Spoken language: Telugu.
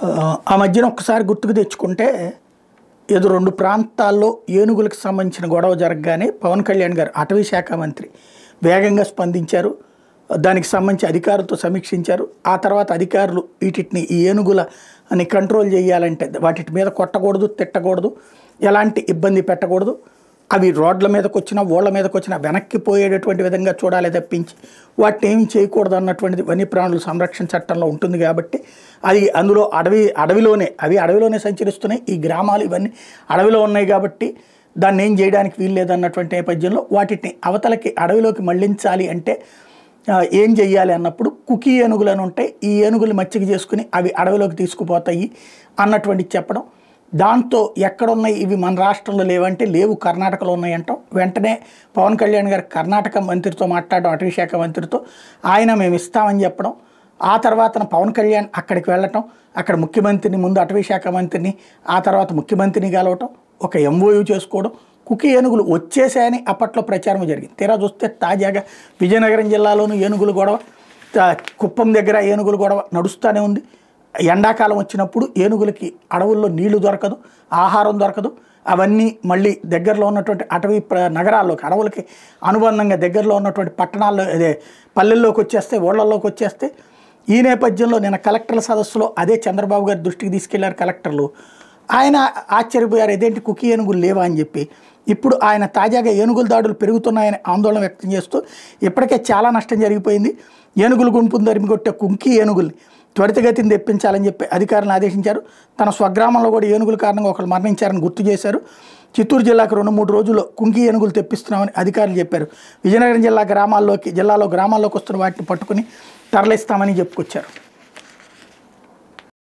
ఆ మధ్యన ఒక్కసారి గుర్తుకు తెచ్చుకుంటే ఏదో 2 ప్రాంతాల్లో ఏనుగులకు సంబంధించిన గొడవ జరగగానే పవన్ కళ్యాణ్ గారు అటవీ శాఖ మంత్రి వేగంగా స్పందించారు. దానికి సంబంధించి అధికారులతో సమీక్షించారు. ఆ తర్వాత అధికారులు వీటిని ఈ ఏనుగులని కంట్రోల్ చేయాలంటే వాటి మీద కొట్టకూడదు, తిట్టకూడదు, ఎలాంటి ఇబ్బంది పెట్టకూడదు. అవి రోడ్ల మీదకి వచ్చినా ఓళ్ళ మీదకి వచ్చినా వెనక్కి పోయేటటువంటి విధంగా చూడాలి తప్పించి వాటిని ఏమి చేయకూడదు అన్నటువంటిది వన్యప్రాణుల సంరక్షణ చట్టంలో ఉంటుంది. కాబట్టి అది అందులో అడవిలోనే సంచరిస్తున్నాయి. ఈ గ్రామాలు ఇవన్నీ అడవిలో ఉన్నాయి కాబట్టి దాన్ని ఏం చేయడానికి వీల్లేదన్నటువంటి నేపథ్యంలో వాటిని అవతలకి అడవిలోకి మళ్లించాలి అంటే ఏం చెయ్యాలి అన్నప్పుడు కుకీ ఏనుగులను ఉంటాయి. ఈ ఏనుగులు మచ్చిక చేసుకుని అవి అడవిలోకి తీసుకుపోతాయి అన్నటువంటి చెప్పడం. దాంతో ఎక్కడున్నాయి ఇవి మన రాష్ట్రంలో లేవంటే లేవు, కర్ణాటకలో ఉన్నాయంటాం. వెంటనే పవన్ కళ్యాణ్ గారు కర్ణాటక మంత్రితో మాట్లాడడం, అటవీ శాఖ మంత్రితో, ఆయన మేము ఇస్తామని చెప్పడం. ఆ తర్వాత పవన్ కళ్యాణ్ అక్కడికి వెళ్ళటం, అక్కడ ముఖ్యమంత్రిని ముందు అటవీ శాఖ మంత్రిని ఆ తర్వాత ముఖ్యమంత్రిని కలవటం, ఒక ఎంఓయూ చేసుకోవడం. కుకీ ఏనుగులు వచ్చేసాయని అప్పట్లో ప్రచారం జరిగింది. తీరా చూస్తే తాజాగా విజయనగరం జిల్లాలోనూ ఏనుగులు గొడవ, కుప్పం దగ్గర ఏనుగులు గొడవ నడుస్తూనే ఉంది. ఎండాకాలం వచ్చినప్పుడు ఏనుగులకి అడవుల్లో నీళ్లు దొరకదు, ఆహారం దొరకదు. అవన్నీ మళ్ళీ దగ్గరలో ఉన్నటువంటి అటవీ నగరాల్లోకి, అడవులకి అనుబంధంగా దగ్గరలో ఉన్నటువంటి పట్టణాల్లో పల్లెల్లోకి వచ్చేస్తే, ఓళ్లలోకి వచ్చేస్తే. ఈ నేపథ్యంలో నిన్న కలెక్టర్ల సదస్సులో అదే చంద్రబాబు గారి దృష్టికి తీసుకెళ్లారు కలెక్టర్లు. ఆయన ఆశ్చర్యపోయారు, ఇదేంటి కుకీ ఏనుగులు లేవా అని చెప్పి. ఇప్పుడు ఆయన తాజాగా ఏనుగుల దాడులు పెరుగుతున్నాయని ఆందోళన వ్యక్తం చేస్తూ ఇప్పటికే చాలా నష్టం జరిగిపోయింది, ఏనుగులు గుంపును తరిమికొట్టే కుకీ ఏనుగుల్ని త్వరితగతిని తెప్పించాలని చెప్పి అధికారులను ఆదేశించారు. తన స్వగ్రామంలో కూడా ఏనుగుల కారణంగా ఒకరు మరణించారని గుర్తు చేశారు. చిత్తూరు జిల్లాకు 2-3 రోజుల్లో కుంకీ ఏనుగులు తెప్పిస్తున్నామని అధికారులు చెప్పారు. విజయనగరం జిల్లాలో గ్రామాల్లోకి వస్తున్న వాటిని పట్టుకుని తరలిస్తామని చెప్పుకొచ్చారు.